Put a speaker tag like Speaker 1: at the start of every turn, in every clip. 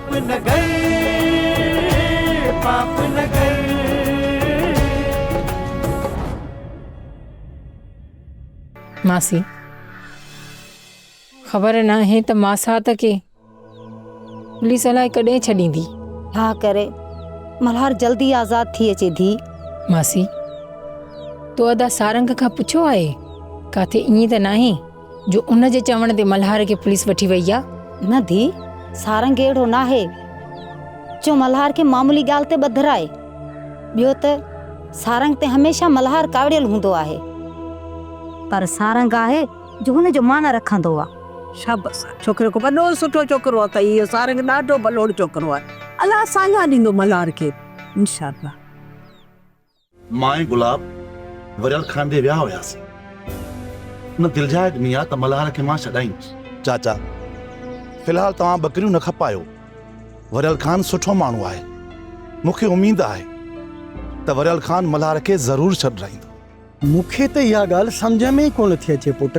Speaker 1: पाप नगर, पाप नगर।
Speaker 2: मासी ख़बर न है त मासात के पुलिस अलाए कॾहिं छॾींदी।
Speaker 3: छा करे मल्हार जल्दी आज़ाद थी अचे धी।
Speaker 2: मासी तो अदा सारंग खां पुछो आहे काथे ईअं त नाहे जो उन जे चवण ते मल्हार खे पुलिस वठी वई आहे?
Speaker 3: न धी, सारंग अहिड़ो नाहे जो मल्हार खे मामूली ॻाल्हि ते ॿधराए। ॿियो त सारंग ते हमेशह मल्हार कावड़ियल हूंदो आहे, पर सारंग आहे जो हुन जो मान रखंदो आहे।
Speaker 4: शाबाश, छोकिरे को वॾो सुठो छोकिरो आहे त इहो सारंग ॾाढो भलोड़ छोकिरो आहे। अलाह साॻा ॾींदो मल्हार खे इंशाअल्लाह।
Speaker 5: माए गुलाब वरियल खान दे विया हुयासीं। न दिलजाए ॾिनी आहे त मल्हार खे मां छॾाईंदुसि। चाचा फ़िलहाल तव्हां बकरियूं न खपायो। वरियल खान सुठो माण्हू आहे। मूंखे उम्मीद आहे त वरियल खान मल्हार खे ज़रूरु छॾाईंदो।
Speaker 6: मूंखे त इहा ॻाल्हि सम्झ में ई कोन थी अचे पुट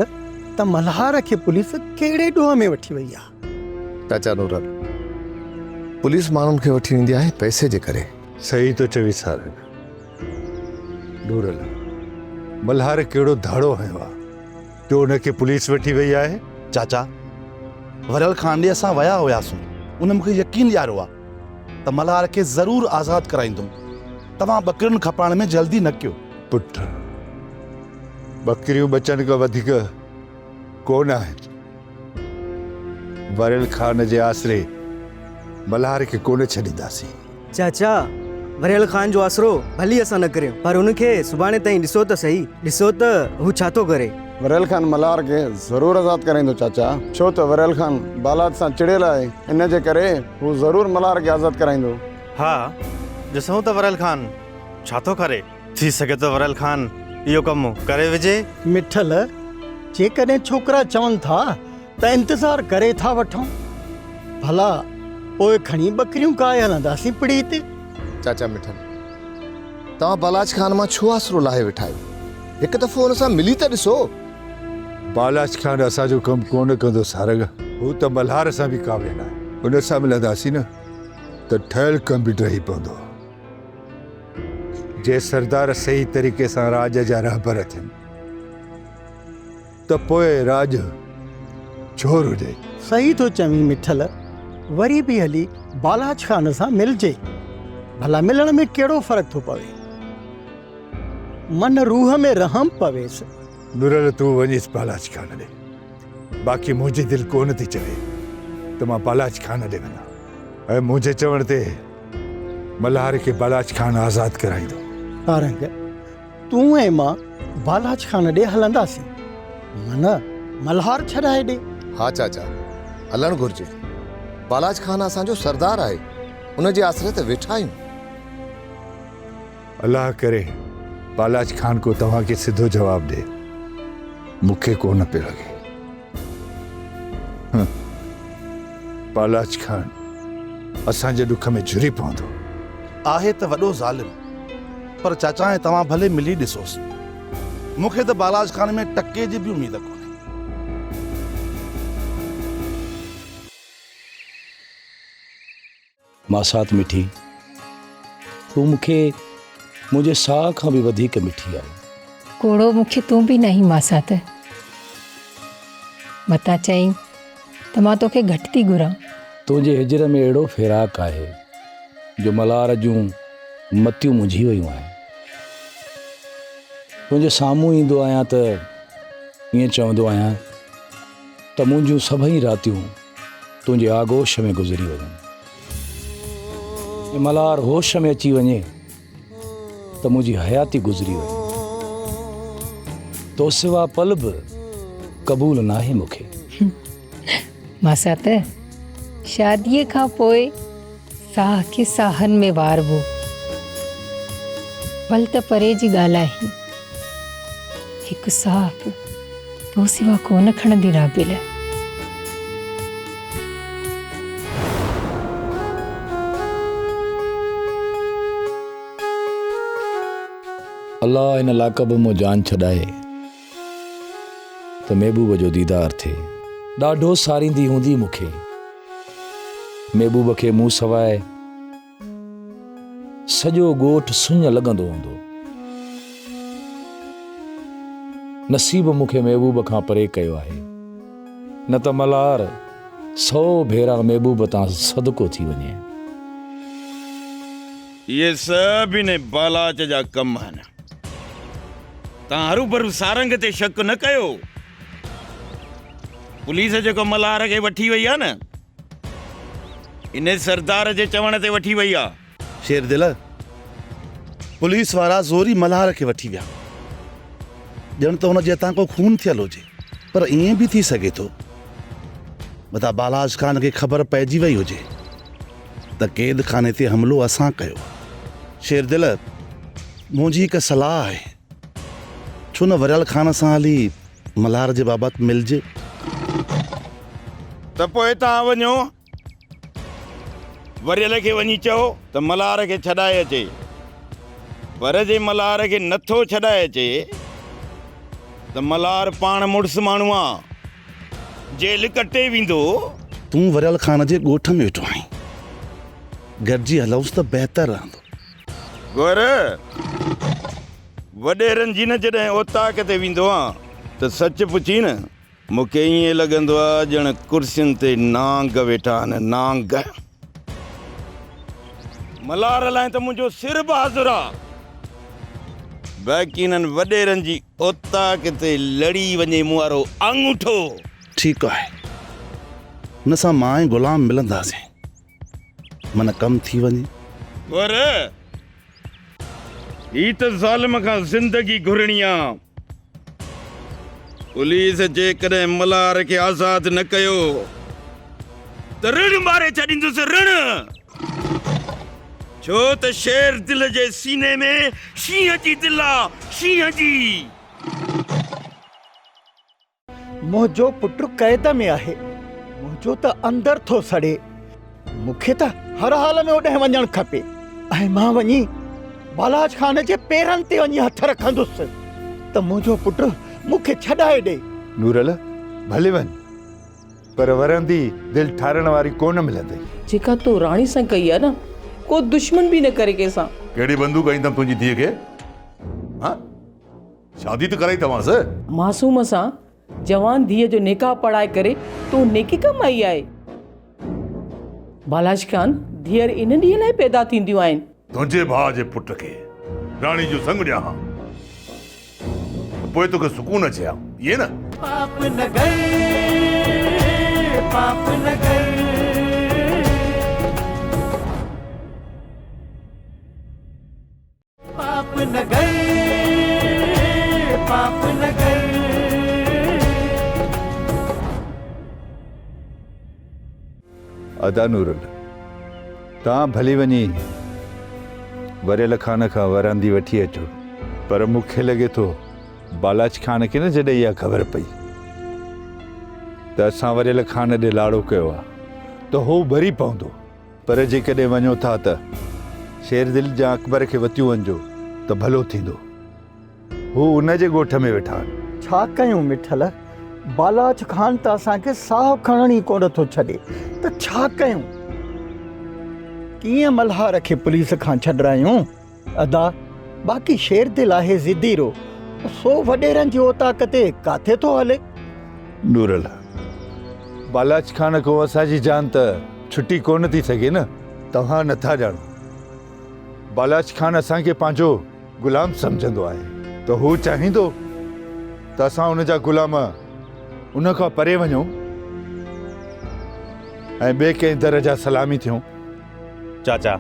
Speaker 6: त मल्हार खे पुलिस कहिड़े ॾोह में वठी वई आहे।
Speaker 7: चाचा नूरल, पुलिस माण्हुनि खे वठी वेंदी आहे पैसे जे करे।
Speaker 8: सही तो चवी सारंग। नूरल, मल्हार कहिड़ो धाड़ो हयो आहे जो उनखे पुलिस वठी वई आहे।
Speaker 5: चाचा वरियल खान ॾे असां विया हुयासीं। उन मूंखे यकीन ॾियारो आहे त मल्हार खे ज़रूरु आज़ादु कराईंदुमि। तव्हां बकरियुनि खपाइण में जल्दी न कयो।
Speaker 8: पुट, बकरियूं बचनि खां वधीक कोन आहिनि। वरियल खान जे आसरे मल्हार खे कोन छॾींदासीं।
Speaker 9: चाचा वरियल खान जो आसरो भली असां न करियूं, पर उनखे सुभाणे ताईं ॾिसो त सही, ॾिसो त हू छा थो करे।
Speaker 10: वरियल खान मल्हार खे ज़रूरु आज़ादु कराईंदो चाचा, छो त वरियल खान बालात सां चिड़ियल आहे। इन जे करे हू ज़रूरु मल्हार खे आज़ादु कराईंदो।
Speaker 11: हा ॾिसूं त वरियल खान छा थो करे। थी सघे तो वरियल खान इहो कमु करे विझे।
Speaker 6: मिठल, जेकॾहिं छोकिरा चवनि था त इंतज़ारु करे था वठूं, भला पोइ खणी बकरियूं काए हलंदासीं पिड़ी ते।
Speaker 7: चाचा मिठल, तव्हां बालाज खान मां छो आसरो लाहे वेठा आहियो? हिकु दफ़ो हुन सां मिली त ॾिसो।
Speaker 8: बालाज खान असांजो कमु कोन कंदो सारंग। हू त मल्हार सां बि कावियल आहे। हुन सां मिलंदासीं न त ठहियल कमु बि रही पवंदो। जे सरदार सही तरीक़े सां राज जा रहबर थियनि त पोइ राज चोर हुजे।
Speaker 6: सही थो चवीं मिठल, वरी बि हली बालाज खान सां मिलजे। भला मिलण में कहिड़ो फ़र्क़ु थो पवे, मन रूह में रहम पवेसि।
Speaker 8: नूरल, तूं वञीस बालाज खान ॾे। बाक़ी मुंहिंजी दिलि कोन थी चवे त मां बालाज खान ॾे वञा। ऐं मुंहिंजे चवण ते मल्हार खे बालाज खान आज़ादु कराईंदो।
Speaker 6: सारंग, तूं ऐं मां बालाज खान ॾे हलंदासीं, मन मल्हार छॾाए ॾे।
Speaker 7: हा चाचा, हलणु घुर्जे। बालाज खान असांजो सरदार आहे, उन जे आसरे ते वेठा आहियूं।
Speaker 8: अल्लाह करे बालाज खान को तव्हांखे सिधो जवाब ॾे। मूंखे कोन पियो लॻे। बालाज खान असांजे ॾुख में झुरी पवंदो।
Speaker 5: आहे त वॾो ज़ालिम, पर चाचा ऐं तव्हां भले मिली ॾिसोसि। मूंखे त बालाज खान में टके जी बि उम्मीद कोन्हे।
Speaker 12: मासात मिठी, तूं मूंखे मुंहिंजे साह खां बि वधीक मिठी आहे।
Speaker 2: कोड़ो मूंखे तूं बि नहीं मासात। मता चई त मां तोखे घटि थी घुरां।
Speaker 12: तुंहिंजे हिजर में अहिड़ो फ़िराक आहे जो मल्हार जूं मतियूं मुंझी वियूं आहिनि। तुंहिंजे साम्हूं ईंदो आहियां त ईअं चवंदो आहियां त मुंहिंजूं सभई रातियूं तुंहिंजे आगोश में गुज़री वञनि। मल्हार होश में अची वञे त मुंहिंजी हयाती गुज़री वञे। तो सिवा पल बि क़बूल नाहे मूंखे।
Speaker 2: मासात, शादीअ खां पोइ साह खे साहनि में वारबो, भल त परे जी ॻाल्हि आहे। हिकु साह बि तो सिवा कोन खणंदी राबिल।
Speaker 12: अल्लाह इन लाक़ब में जान छॾाए त महबूब जो दीदार थिए। ॾाढो सारींदी हूंदी मूंखे, महबूब खे मूं सवाइ सॼो ॻोठ सुञ लॻंदो हूंदो। नसीब मूंखे महबूब खां परे कयो आहे, न त मल्हार 100 भेरा महबूब तां सदको थी वञे।
Speaker 1: ये सभु इन बालाच जा कम आहिनि। तव्हां हरू भरू सारंग ते शक न कयो। पुलिस जेको मल्हार खे वठी वई आहे न, इन सरदार जे चवण ते वठी वई आहे।
Speaker 5: शेर दिल, पुलिस वारा ज़ोरी मल्हार खे वठी विया, ॼण त हुन जे हितां को खून थियल हुजे। पर ईअं बि थी सघे थो मता बालाज खान खे ख़बर पइजी वई हुजे त क़ैद खाने ते हमिलो असां कयो। शेर दिल, मुंहिंजी हिकु सलाह आहे, छो न वरियल खान सां हली मल्हार जे बाबति मिलजे।
Speaker 1: त पोइ तव्हां वञो, वरियल खे वञी चओ त मल्हार खे छॾाए अचे। पर जे मल्हार खे नथो छॾाए अचे त मल्हार पाण मुड़ुसु माण्हू आहे, जेल कटे वेंदो।
Speaker 5: तूं वरियल खान जे ॻोठ में वेठो आहीं, गॾिजी हलऊंसि त बहितर रहंदो।
Speaker 1: गोर, वॾेरनि जी न जॾहिं ओताक ते वेंदो आहे त सच पुछी न, मूंखे ईअं लॻंदो आहे ॼण कुर्सियुनि ते नांग वेठा आहिनि, नांग। मल्हार लाइ त मुंहिंजो सिर बहादुर आहे, बाक़ी इन्हनि वॾेरनि जी ओताक ते लड़ी वञे मूं वारो अंगूठो।
Speaker 5: ठीकु आहे, हुन सां मां ऐं ग़ुलाम मिलंदासीं, मन कमु थी वञे।
Speaker 1: गोर, ही त ज़ालिम खां ज़िंदगी घुरणी आहे। पुलिस जेकॾहिं मल्हार खे आज़ाद न कयो त ऋण मारे छॾींदुसि, ऋण। छो त शेर दिल जे सीने में शींहं जी दिल आहे, शींहं जी।
Speaker 6: मुंहिंजो पुटु क़ैद में आहे, मुंहिंजो त अंदर थो सड़े। मूंखे त हर हाल में ओॾे वञणु खपे ऐं मां वञी बालाज खान जे पेरनि ते वञी हथ रखंदुसि त मुंहिंजो पुटु मूंखे छॾाए ॾे।
Speaker 8: नूरल, भले वञ, पर वरंदी दिल ठारण वारी कोन मिलंदी।
Speaker 13: जेका तो राणी सां कई आहे न, को दुश्मन भी न करे कंहिंसां।
Speaker 8: कहिड़ी बंदूक आई अथमि तुंहिंजी धीअ खे? हाँ, शादी त कराई तव्हांसि।
Speaker 13: मासूम सां जवान धीअ जो निकाह पढ़ाए करे तो नेकी कमाई आहे। बालाज खान धीअर इन ॾींहं लाइ पैदा थींदियूं आहिनि।
Speaker 8: तुंहिंजे भाउ जे पुट खे राणी जो संग ॾियां, पोइ तोखे सुकून अचे हा, इहे न।
Speaker 14: पाप न गए, पाप न गए, पाप न गए, पाप न गए।
Speaker 8: अदा नूरल, तव्हां भली वञी वरियल खान खां वरांदी वठी अचो, पर मूंखे लॻे थो बालाज खान खे न जॾहिं इहा ख़बर पई त असां वरियल खान ॾे लाड़ो कयो आहे त हू भरी पवंदो। पर जेकॾहिं वञो था त शेर दिल जा अकबर खे वतियूं वञिजो त भलो थींदो। हू उन जे ॻोठ में वेठा आहिनि।
Speaker 6: छा कयूं मिठल, बालाज खान त असांखे साहु खणण ई कोन थो छॾे, त छा कयूं? कीअं मल्हार खे पुलिस खां छॾायूं? अदा, बाक़ी शेर दिल आहे ज़िद्दीरो, सो वॾेरनि जी ओताक ते काथे थो हले।
Speaker 8: नूरल, बालाज खान खां असांजी जान त छुटी कोन थी सघे न। तव्हां नथा ॼाणो, बालाज खान असांखे पंहिंजो ग़ुलाम सम्झंदो आहे, त हू चाहींदो त असां हुन जा ग़ुलाम उन खां परे वञूं ऐं ॿिए कंहिं दर जा सलामी थियूं।
Speaker 11: चाचा,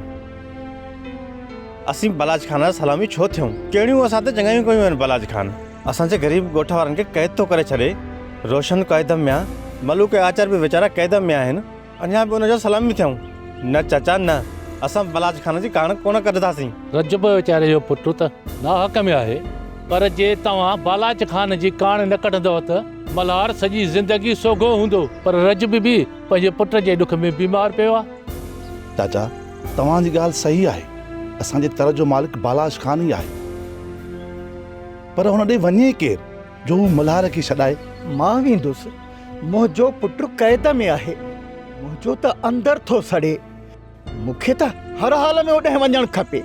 Speaker 11: असीं बालाज खान जा सलामी छो थियूं? कहिड़ियूं असां ते चङियूं कयूं आहिनि बालाज खान। असांजे ग़रीब ॻोठ वारनि खे क़ैद थो करे छॾे। रोशन क़ैद में आहे, मलूक आचार बि वीचारा क़ैद में आहिनि, अञा बि हुनजो सलामी थियूं। न चाचा न, असां बालाज खान जी कान कोन कढंदासीं।
Speaker 12: रजब वीचारे जो पुटु त नाहक में आहे, पर जे तव्हां बालाज खान जी कान न कढंदव त मल्हार सॼी ज़िंदगी सोघो हूंदो, पर रजब बि पंहिंजे पुट जे ॾुख में बीमार पियो आहे।
Speaker 5: चाचा, तव्हांजी ॻाल्हि सही आहे, असांजे तर जो मालिक बालाज खान ई आहे, पर हुन ॾे वञे केरु जो मल्हार खे छॾाए?
Speaker 6: मां वेंदुसि, मुंहिंजो पुटु क़ैद में आहे, मुंहिंजो त अंदर थो सड़े। मूंखे त हर हाल में ओॾे वञणु खपे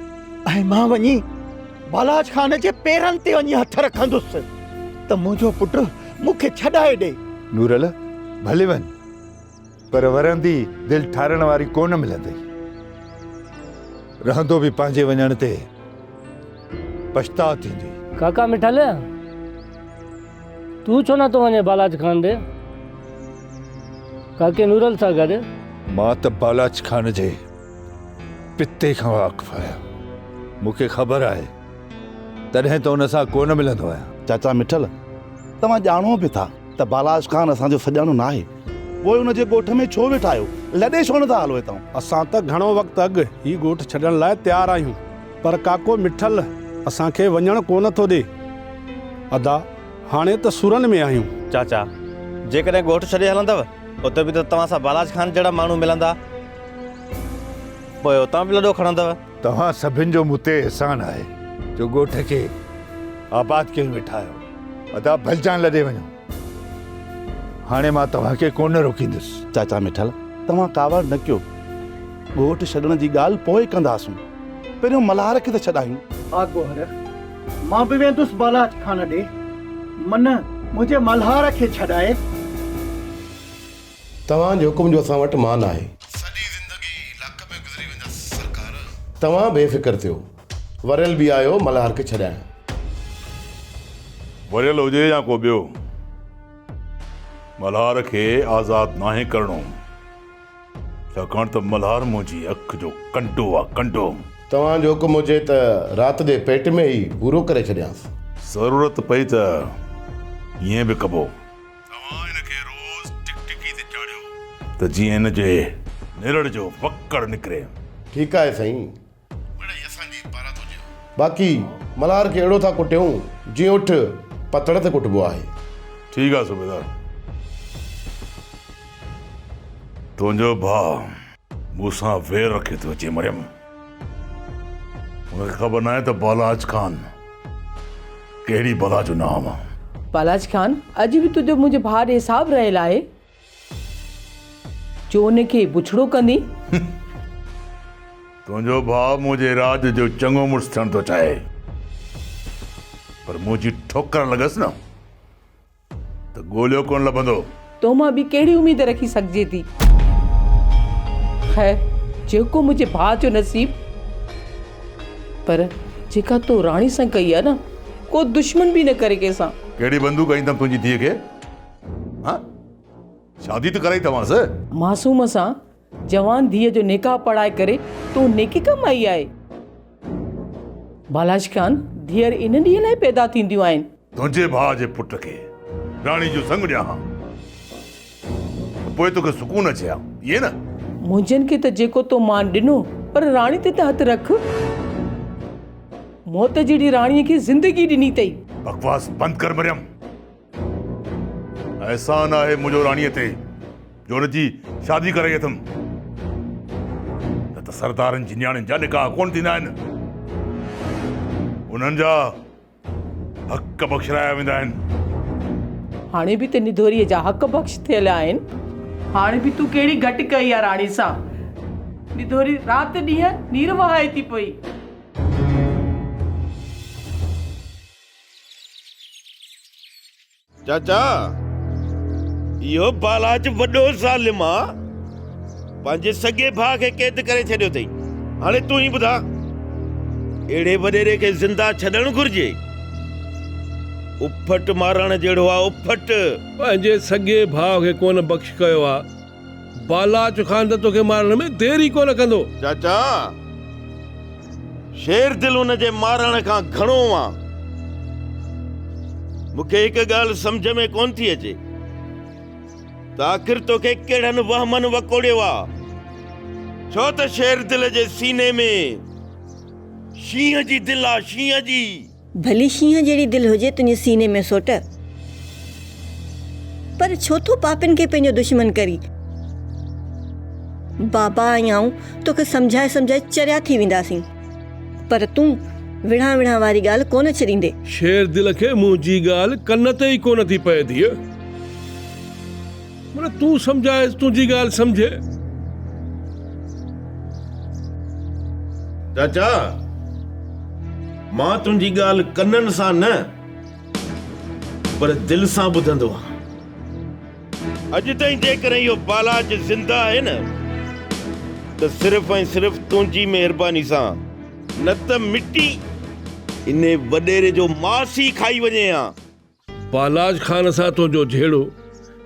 Speaker 6: ऐं मां वञी बालाज खान जे पेरनि ते वञी हथ रखंदुसि त मुंहिंजो पुटु मूंखे छॾाए ॾे।
Speaker 8: नूरल भले वञ, पर वरंदी दिलि ठारण वारी कोन मिलंदी। रहंदो बि पंहिंजे वञण ते पछताव थींदी।
Speaker 15: काका मिठल, तू छो नथो वञे बालाज खान ॾे? काके नूरल सां गॾु?
Speaker 8: मां त बालाज खान जे पिते खां वाक़िफ़ आहियां। मूंखे ख़बर आहे तॾहिं त हुन सां कोन मिलंदो आहियां।
Speaker 5: चाचा मिठल, तव्हां ॼाणो बि था त बालाज खान असांजो सॼाणो न आहे। पोइ हुनजे ॻोठ में छो वेठा आहियो? लॾे छो नथा हलो हितां?
Speaker 16: असां त घणो वक़्तु अॻु ही ॻोठ छॾण लाइ तयारु आहियूं, पर काको मिठल असांखे वञणु कोन थो ॾे। अदा हाणे त सुरनि में आहियूं।
Speaker 11: चाचा, जेकॾहिं ॻोठ छॾे हलंदव उते बि त तव्हां सां बालाज खान जहिड़ा माण्हू मिलंदा, पोइ उतां बि लॾो खणंदव।
Speaker 8: तव्हां सभिनि जो मूं ते एहसान आहे जो ॻोठ खे आबाद कयो वेठा आहियो। अदा भलजान लॾे वञो। हाणे मां तव्हांखे कोन रोकींदुसि।
Speaker 5: चाचा मिठल, तव्हां कावड़ न कयो। ॻोठ छॾण जी ॻाल्हि पोइ कंदासूं, पहिरियों मल्हार खे त छॾायूं।
Speaker 6: आगोहर, मां बि वेंदुसि बालाज खान ॾे, मन मुंहिंजे मल्हार खे छॾाए।
Speaker 17: तव्हांजे हुकुम जो असां वटि मान आहे। तव्हां बेफ़िक्र थियो, वरियल बि आयो मल्हार खे छॾाइण।
Speaker 18: वरियल हुजे या को ॿियो, मल्हार खे आज़ादु नाहे करणो, छाकाणि त मल्हार मुंहिंजी अखि जो कंटो आहे, कंटो।
Speaker 17: तव्हांजो हुकुम हुजे त राति जे पेट में ई पूरो करे छॾियांसि।
Speaker 18: ज़रूरत पई त ईअं बि कबो त जीअं हिन जे निरड़ जो वक्कड़ निकिरे।
Speaker 17: ठीकु आहे साईं, बाक़ी मल्हार खे अहिड़ो था कुटियूं जीअं उठ पतड़ ते कुटबो आहे।
Speaker 18: ठीकु आहे सूबेदार। तुंहिंजो भाउ मूंसां वेर रखे थो अचे मरियम। मूंखे ख़बर न आहे त बालाज खान कहिड़ी बला जो नाम आहे।
Speaker 13: बालाज खान अॼु बि तुंहिंजो मुंहिंजे भाउ ॾे हिसाब रहियल आहे जो उनखे बुछड़ो कंदी।
Speaker 18: तुंहिंजो भाउ मुंहिंजे राज जो चङो मुड़ुसु थियण थो चाहे, पर मुंहिंजी ठोकर लॻसि न त ॻोल्हियो कोन लभंदो।
Speaker 13: तो मां बि कहिड़ी उमेद रखी सघिजे थी? ख़ैर, जेको मुंहिंजे भाउ जो नसीब, पर जेका तो राणी सां कई आहे न, को दुश्मन बि न करे कंहिंसां।
Speaker 18: कहिड़ी बंदूक ईंदमि तुंहिंजी धीअ खे? हाँ, शादी त कराई तव्हांसि।
Speaker 13: मासूम सां जवान धीअ जो निकाह पढ़ाए करे तो नेकी कमाई आहे। बालाज खान धीअर इन ॾींहं लाइ पैदा थींदियूं आहिनि।
Speaker 18: तुंहिंजे भाउ जे पुट खे राणी जो संग ॾियां, पोइ तोखे सुकून अचे हा, इहे न?
Speaker 13: मुंहिंजनि खे त जेको तो मान ॾिनो, पर राणी ते त हथु रख। मौत जहिड़ी राणीअ खे ज़िंदगी ॾिनी अथई।
Speaker 18: बकवास बंदि कर मरियम। एहसान आहे मुंहिंजो राणीअ ते जो हुनजी शादी कराई अथमि, न त सरदारनि जी न्याणियुनि जा निकाह कोन थींदा आहिनि। उन्हनि जा हक़ बख़्शराया वेंदा आहिनि।
Speaker 13: हाणे बि त निधोरीअ जा हक़ बख़्श थियल आहिनि। हाणे बि तूं कहिड़ी घटि कई आहे राणी सां? निधोरी राति ॾींहं नीर वहाए थी पई।
Speaker 1: चाचा, इहो बालाज वॾो ज़ालिम आहे, पंहिंजे सॻे भाउ खे क़ैद करे छॾियो अथई। हाणे तूं ई ॿुधा, अहिड़े वॾेरे खे ज़िंदा छॾणु घुरिजे? उफट मारण जहिड़ो आहे, उफट।
Speaker 19: पंहिंजे सॻे भाउ खे कोन बख़्श कयो आहे, बालाज खान त तोखे मारण में देरी कोन कंदो।
Speaker 1: चाचा, शेर दिल हुन जे मारण खां घणो आहे। मूंखे हिकु ॻाल्हि सम्झ में कोन थी अचे त आख़िर तोखे कहिड़नि वहमनि वकोड़ियो आहे? छो त शेर दिल जे सीने में शींहं जी दिलि आहे, शींहं जी।
Speaker 20: भली शींहं जहिड़ी दिलि हुजे तुंहिंजे सीने में सोट, पर छो थो पापिन खे पंहिंजो दुश्मन करी? बाबा ऐं आऊं तोखे सम्झाए सम्झाए चरिया थी वेंदासीं, पर तूं विढ़ा विढ़ा वारी ॻाल्हि कोन छॾींदे।
Speaker 19: शेर दिल खे मुंहिंजी ॻाल्हि कन ते ई कोन थी पए धीअ। मतलब तू समझाए तुझी गाल समझे।
Speaker 1: चाचा मां तुंहिंजी ॻाल्हि कननि सां न पर दिलि सां ॿुधंदो आहियां। अॼु ताईं जेकॾहिं इहो बालाज ज़िंदा आहे न त सिर्फ़ ऐं सिर्फ़ तुंहिंजी महिरबानी सां, न त मिटी इन वॾेरे जो मांस ई खाई वञे हा।
Speaker 19: बालाज खान सां तुंहिंजो झेड़ो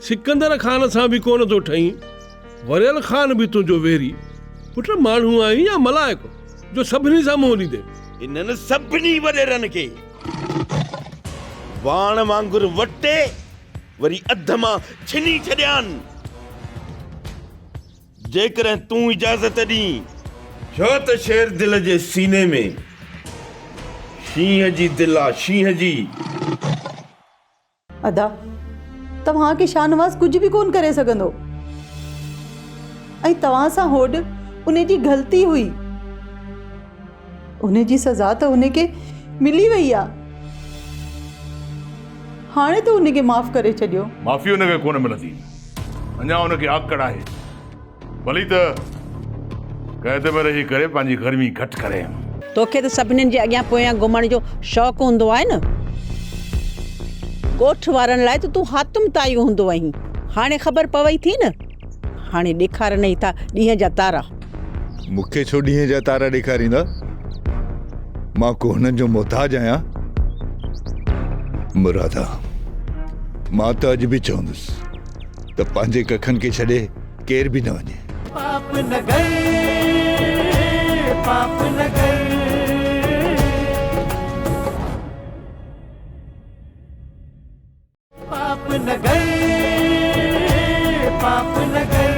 Speaker 19: सिकंदर खान सां बि कोन थो ठहीं। वरियल खान बि तुंहिंजो वेरी। पुट माण्हू आई या मलाइक जो सभिनी सां मुंहुं ॾींदे।
Speaker 1: इन्हनि सभिनी वॾेरनि खे वाण वांगुर वटे वरी अध मां छिनी छॾियानि। जेकॾहिं तूं इजाज़त ॾीं, छो त शेर दिल जे सीने में शींहं जी दिल आहे, शींहं जी।
Speaker 13: अदा तव्हां खे शाहनवाज़ कुझु बि कोन करे सघंदो ऐं तव्हां सां होॾ उन जी ग़लती हुई। उन जी सज़ा त उनखे मिली वई आहे। हाणे त उनखे माफ़ करे छॾियो।
Speaker 18: माफ़ी उनखे कोन मिलंदी, अञा उनखे आकड़ आहे। भली त क़ैद में रही करे पंहिंजी गर्मी घटि करे।
Speaker 21: तोखे त सभिनीनि जे अॻियां पोयां घुमण जो शौक़ु हूंदो आहे न। ॻोठ वारनि लाइ त तूं हातम ताई हूंदो आहीं। हाणे ख़बर पवई थी न। हाणे ॾेखारनि ई था ॾींहं जा तारा।
Speaker 8: मूंखे छो ॾींहं जा तारा ॾेखारींदा? मां को हुननि जो मोहताज आहियां? मुरादा, मां त अॼु बि चवंदुसि त पंहिंजे कखनि खे छॾे केर बि न वञे।
Speaker 14: पाप नगर, पाप नगर। पाप नगर, पाप नगर।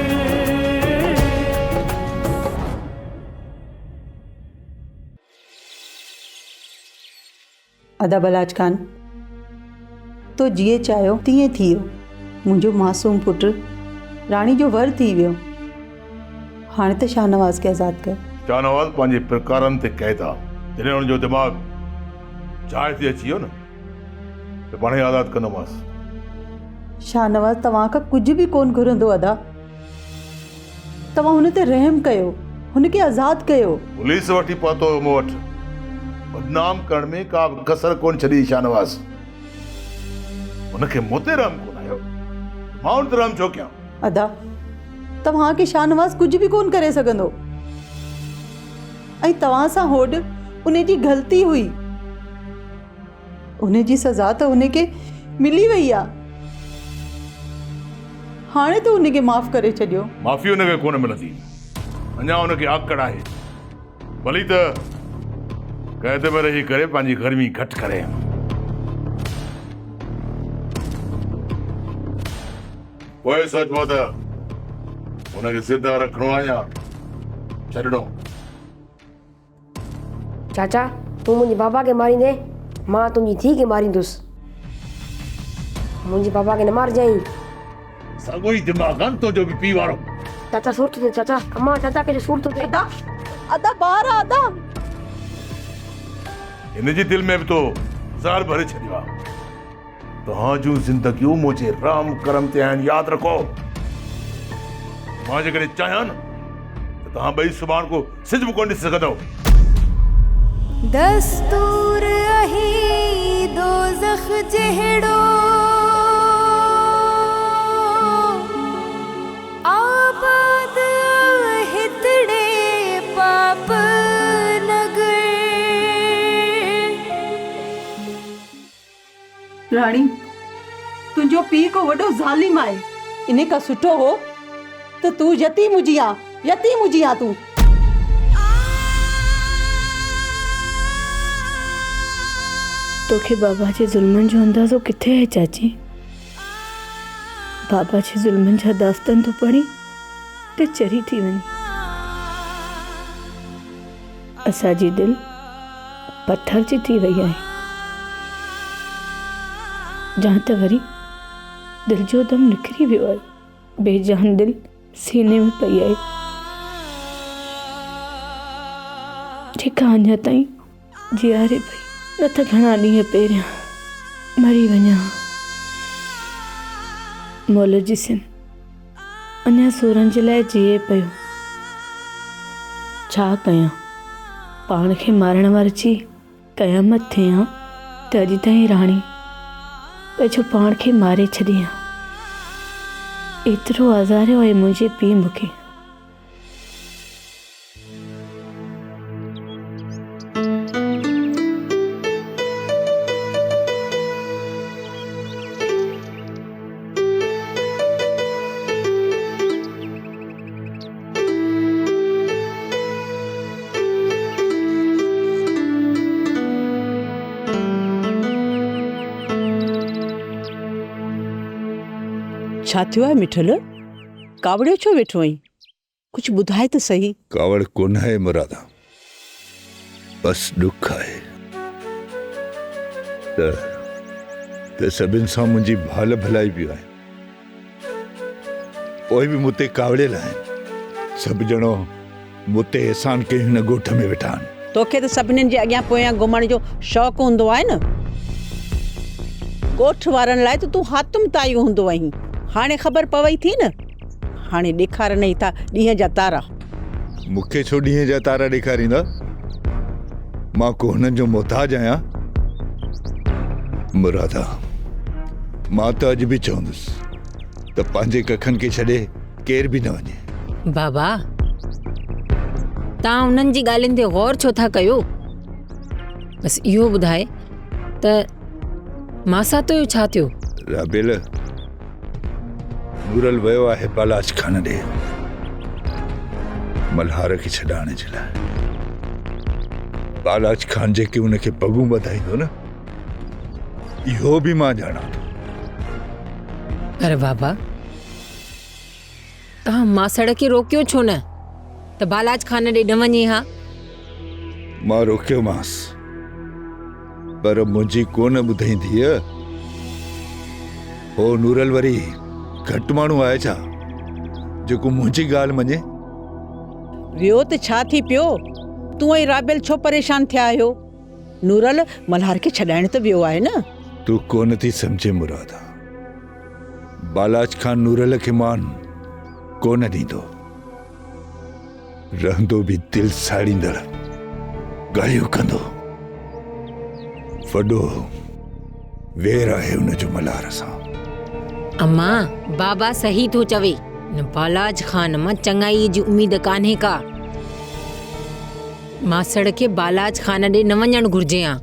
Speaker 13: अदा बलाज खान, तो जीअं चाहियो तीअं थी वियो। मुंहिंजो मासूम पुटु राणी जो वर थी वियो। हाणे त शाहनवाज़ खे आज़ादु कर।
Speaker 18: शाहनवाज़ पंहिंजे प्रकारनि ते क़ैद आहे। जॾहिं हुनजो दिमाग़ जाइ ते अची वियो न त पाणे आज़ादु कंदोमांसि।
Speaker 13: शाहनवाज़ तव्हां खां कुझु बि कोन घुरंदो अदा। तव्हां हुन ते रहम कयो, हुनखे आज़ादु कयो।
Speaker 18: पुलिस वठी पहुतो मूं वटि। बदनाम करण में का बि कसर कोन छॾी शाहनवाज़। हुनखे मूं ते रहम कोन आयो, मां हुन ते रहम छो कयां?
Speaker 13: अदा तव्हां खे शाहनवाज़ कुझु बि कोन करे सघंदो ऐं तव्हां सां होॾ उन जी ग़लती हुई। उन जी सज़ा त उनखे मिली वई आहे। हाणे त उनखे माफ़ करे छॾियो।
Speaker 18: माफ़ी उनखे कोन मिलंदी, अञा उनखे आकड़ आहे। भली त क़ैद में रही करे पंहिंजी गर्मी घटि करे। पोइ सचो त उनखे ज़िंदा रखणो आहे या छॾणो?
Speaker 22: चाचा तूं मुंहिंजे बाबा खे मारींदे, मां तुंहिंजी धीउ खे मारींदुसि। मुंहिंजे बाबा खे न मारजांइ।
Speaker 18: सॻो ई दिमाग़ आहे तुंहिंजो बि पी वारो।
Speaker 22: चाचा सूर थो थिए। चाचा अम्मा चाचा खे सूर थो थिए।
Speaker 13: अदा ॿार आहे अदा।
Speaker 18: हिनजी दिलि में बि तो ज़हर भरे छॾियो आहे। तव्हां जूं ज़िंदगियूं मुंहिंजे राम करम ते आहिनि, यादि रखो। मां जेकॾहिं चाहियां न त तव्हां ॿई सुभाणे को सिज बि कोन ॾिसी सघंदव।
Speaker 23: दस्तूर अही दोज़ख जहिड़ो आबाद हितड़े पाप नगर।
Speaker 13: राणी तुंहिंजो पीउ को वॾो ज़ालिम आहे। इन खां सुठो हो त तूं यतीम हुजी आ, यतीम हुजी आ तूं।
Speaker 2: तोखे बाबा जे ज़ुल्मनि जो अंदाज़ो किथे आहे चाची? बाबा जे ज़ुल्मनि जा दास्तान तो पढ़ी त चरी थी वञे। असांजी दिलि पत्थर जी थी वई आहे। जहाँ त वरी दिल जो दम निकिरी वियो आहे। बेजान दिल सीने में पई आहे जेका अञा ताईं जीआरे पई। न त घणा ॾींहं पहिरियां मरी वञा। मौल जी सिन
Speaker 13: अञा सूरन जे लाइ जीए पियो। छा कयां? पाण खे मारण वार जी क़यामत थियां त अॼु ताईं राणी पंहिंजो पाण खे मारे छॾियां। एतिरो आज़ारियो आहे मुंहिंजे पीउ मूंखे।
Speaker 21: छा थियो आहे मिठल? कावड़ियो छो वेठो आहीं? कुछ ॿुधाए त सही।
Speaker 8: कावड़ कोन है मुरादा, बस दुख है त सभिनि सां मुंहिंजी भाल भलाई बि आहे। पोइ बि मूं ते कावड़ियल आहिनि। सभु ॼणो मूं ते एहसान कयूं हिन ॻोठ में वेठा आहिनि।
Speaker 21: तोखे त सभिनीनि जे अॻियां पोयां घुमण जो शौक़ु हूंदो आहे न। ॻोठ वारनि लाइ त तूं हातम ताई हूंदो आहीं। हाणे ख़बर पवई थी न। हाणे ॾेखारनि था ॾींहं जा तारा।
Speaker 8: मूंखे छो ॾींहं जा तारा ॾेखारींदा? मां को हुननि जो मोहताज आहियां? मुरादा, मां त अॼु बि चवंदुसि त पंहिंजे कखनि खे छॾे केर बि न वञे।
Speaker 2: बाबा, तव्हां उन्हनि जी ॻाल्हियुनि ते गौर छो था कयो? बस इहो ॿुधाए त मां सां तो छा थियो?
Speaker 8: राबेल, नूरल वियो आहे बालाज खान ॾे मल्हार खे छॾाइण जे लाइ। बालाज खान जेके उनखे पगूं ॿधाईंदो न, इहो बि मां ॼाणां थो।
Speaker 2: अरे बाबा, तव्हां मासड़ खे रोकियो छो न त बालाज खान ॾे न वञे? हा,
Speaker 8: मां रोकियोमांसि, पर मुंहिंजी कोन ॿुधई धीअ। हो नूरल वरी घटि माण्हू आहे छा जेको मुंहिंजी ॻाल्हि मञे?
Speaker 21: वियो त छा थी पियो? तूं ऐं राबेल छो परेशान थिया आहियो? नूरल मल्हार खे छॾाइण त वियो आहे न।
Speaker 8: तूं कोन थी सम्झे मुरादा। बालाज खान नूरल खे मान कोन ॾींदो। रहंदो बि दिलि साड़ींदड़ ॻाल्हियूं कंदो। वॾो वेर आहे हुनजो मल्हार सां।
Speaker 2: अम्मा, बाबा सही थो चवे। न बालाज खान मां चङाई जी उम्मीद कान्हे का। मासड़ खे बालाज खान ॾे न वञणु घुर्जे हा।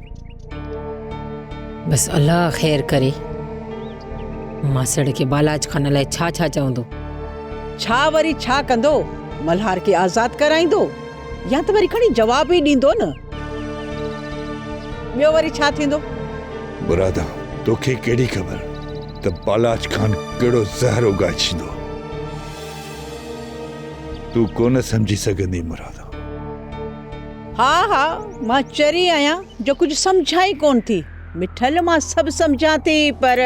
Speaker 2: बस अल्लाह ख़ैर करे। मासड़ खे बालाज खान लाइ छा छा चवंदो?
Speaker 21: छा वरी छा कंदो? मल्हार खे आज़ाद कराईंदो या त वरी खणी जवाब ई ॾींदो न। ॿियो वरी छा थींदो?
Speaker 8: मुरादा, तोखे कहिड़ी ख़बर त बालाज खान कहिड़ो ज़हर उगाईंदो? तूं कोन सम्झी सघंदी मुरादा।
Speaker 21: हा हा, मां चरी आहियां जो कुझु सम्झाई कोन थी। मिठल, मां सभु सम्झां थी, पर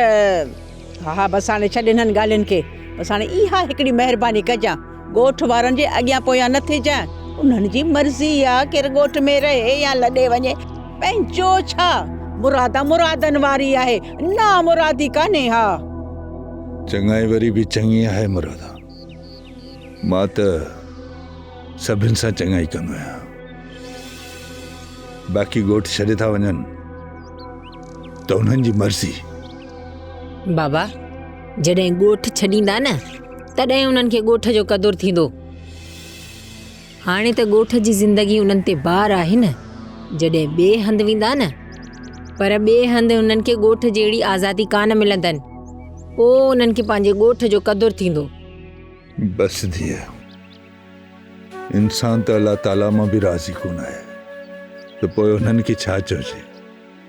Speaker 21: हा बसि हाणे छॾ हिननि ॻाल्हियुनि खे। बसि हाणे इहा हिकिड़ी महिरबानी कजां, ॻोठ वारनि जे अॻियां पोयां न थिजांइ। उन्हनि जी मर्ज़ी आहे केरु ॻोठ में रहे या लॾे वञे। पंहिंजो छा? मुरादा मुरादनि वारी आहे, ना मुरादी कान्हे। हा,
Speaker 8: चङाई वरी बि चङी आहे मुरादा। मां त सभिनि सां चङाई कंदो आहियां। बाक़ी ॻोठ छॾे था वञनि त उन्हनि जी मर्ज़ी।
Speaker 2: बाबा, जॾहिं ॻोठ छॾींदा न तॾहिं उन्हनि खे ॻोठ जो क़दुरु थींदो। हाणे त ॻोठ जी ज़िंदगी उन्हनि ते बार आहे न। जॾहिं ॿिए हंधि वेंदा न, पर ॿिए हंधि उन्हनि खे ॻोठ जहिड़ी आज़ादी कान मिलंदनि। पोइ उन्हनि खे पंहिंजे ॻोठ जो क़दुरु थींदो।
Speaker 8: बस धीअ, इंसान त अल्लाह ताला मां बि राज़ी कोन आहे, त पोइ उन्हनि खे छा चइजे?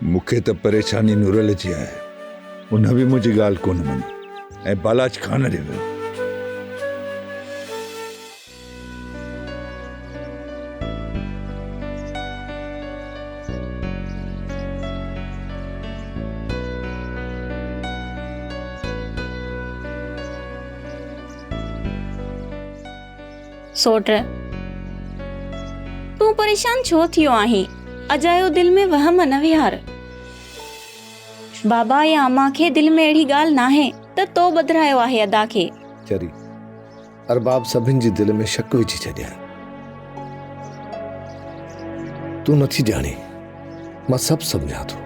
Speaker 8: मूंखे त परेशानी नूरल जी आहे। उन बि मुंहिंजी ॻाल्हि कोन मञी ऐं बालाज खान ॾे वियो।
Speaker 3: सोट, तूं परेशान छो थियो आहीं? अजायो दिल में वहम न विहार। बाबा या अम्मा खे दिल में अहिड़ी ॻाल्हि नाहे त तो ॿधायो आहे अदा खे।
Speaker 8: चरी,
Speaker 7: अरबाब सभिनि जी दिलि में शक विझी छॾिया। तूं नथी ॼाणी, मां सभु सम्झां थो।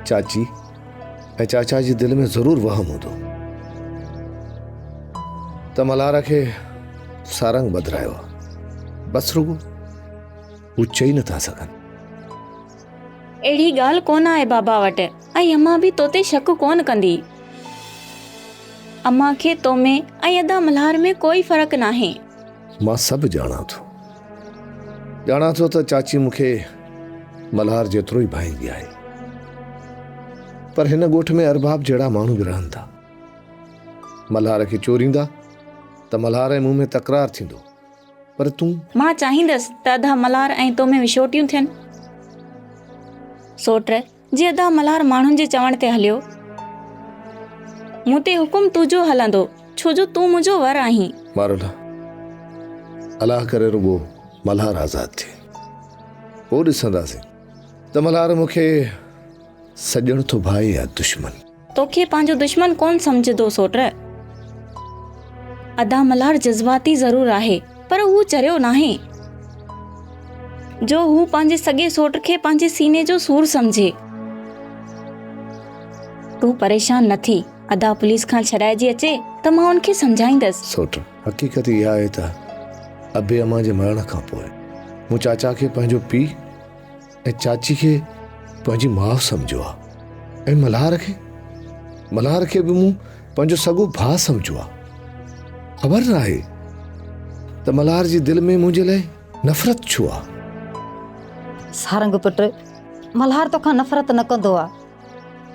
Speaker 7: चाची ऐं चाचा जी दिलि में ज़रूरु वहम हूंदो त मल्हार खे सारंग बदिरायो आहे। बसि रुगो हू चई नथा सघनि।
Speaker 3: अहिड़ी ॻाल्हि कोन आहे बाबा वटि, ऐं अम्मा बि तो ते शक कोन कंदी। अम्मा खे तो में ऐं अदा मल्हार में कोई फ़र्क़ु नाहे।
Speaker 7: मां सभु ॼाणां थो त चाची मूंखे मल्हार जेतिरो ई भाईंदी आहे, पर हिन ॻोठ में अरबाब जहिड़ा माण्हू बि रहनि था। मल्हार खे चोरींदा त मल्हार जे मुंहं में तकरार थींदो, पर तूं।
Speaker 3: मां चाहींदसि त अदा मल्हार ऐं तो में विछोटियूं थियनि। सोट जे अदा मल्हार माण्हुनि जे चवण ते हलियो, मूं ते हुकुम तुंहिंजो हलंदो, छो जो तूं मुंहिंजो वर आहीं।
Speaker 7: मारोला, अलाह करे रुगो मल्हार आज़ाद थिए, पोइ ॾिसंदासीं त मल्हार मूंखे सॼण थो भाई या दुश्मन।
Speaker 3: तोखे पंहिंजो दुश्मन कोन समझदो सोट। अदा मल्हार जज़्बाती ज़रूर आहे, पर हू चरियो नाहे जो हू पंहिंजे सॻे सोट खे पंहिंजे सीने जो सूर समझे। तूं परेशान न थी, अदा पुलिस खां छॾाइजी अचे त मां उनखे समझाईंदसि।
Speaker 7: सोट, हक़ीक़त इहा आहे त अबे अम्मा जे मरण खां पोइ मूं चाचा खे पंहिंजो पीउ ऐं चाची खे पंहिंजी माउ सम्झो आहे, ऐं मल्हार खे बि मूं पंहिंजो सॻो भाउ सम्झो आहे। ख़बर न आहे त मल्हार जी दिलि में मुंहिंजे लाइ नफ़रत छो आहे।
Speaker 13: सारंग पुट, मल्हार तोखां नफ़रत न कंदो आहे,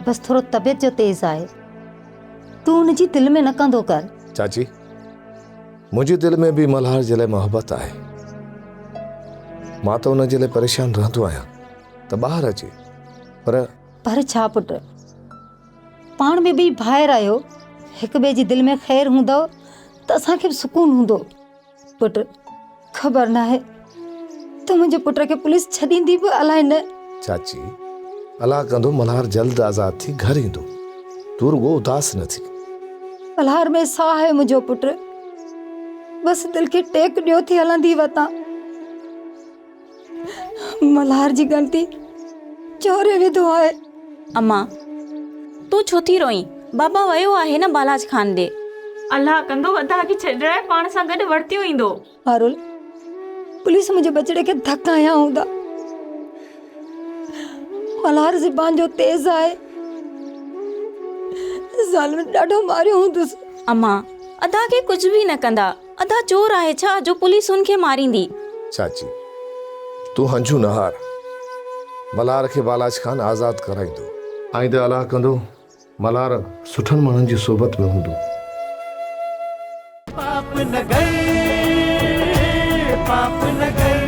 Speaker 13: बसि थोरो तबियत जो तेज़ आहे। तूं हुनजी दिलि में न कंदो कर।
Speaker 7: चाची, मुंहिंजी दिलि में बि मल्हार जे लाइ मोहबत आहे। मां त हुन जे लाइ परेशान रहंदो आहियां त ॿाहिरि अचे, पर
Speaker 13: छा पुट, पाण में ॿई भाइर आहियो, हिक ॿिए जी दिलि में ख़ैर हूंदव त असांखे बि सुकून हूंदो। पुट, ख़बर न आहे त मुंहिंजे पुट खे पुलिस छॾींदी बि अलाए न।
Speaker 7: चाची, अलाह कंदो मल्हार जल्द आज़ाद थी घर ईंदो, तूं रुगो उदास न थी।
Speaker 13: मल्हार में साह आहे मुंहिंजो पुट, बसि दिलि खे टेक ॾियो थी हलंदी वतां। मल्हार जी ग़लती चोरे विधो आहे।
Speaker 3: अम्मा, तूं छो थी रोई? बाबा वियो आहे न बालाज खान ॾे। अल्लाह कंदो अदा खे छॾाए पाण सां गॾु वरतियो ईंदो।
Speaker 13: हारुल, पुलिस मुंहिंजे बचड़े खे धकाया हूंदा। मल्हार ज़बान जो तेज़ आहे, ज़ालिम ॾाढो मारियो हूंदुसि।
Speaker 3: अम्मा, अदा खे कुझु बि न कंदा। अदा चोर आहे छा जो पुलिस उनखे मारींदी?
Speaker 7: चाची, तूं हंझू न हार, मल्हार खे बालाज खान आज़ाद कराईंदो, ऐं त अलाह कंदो मल्हार सुठनि माण्हुनि जी सोबत में हूंदो।
Speaker 14: पाप न गए, पाप न गए।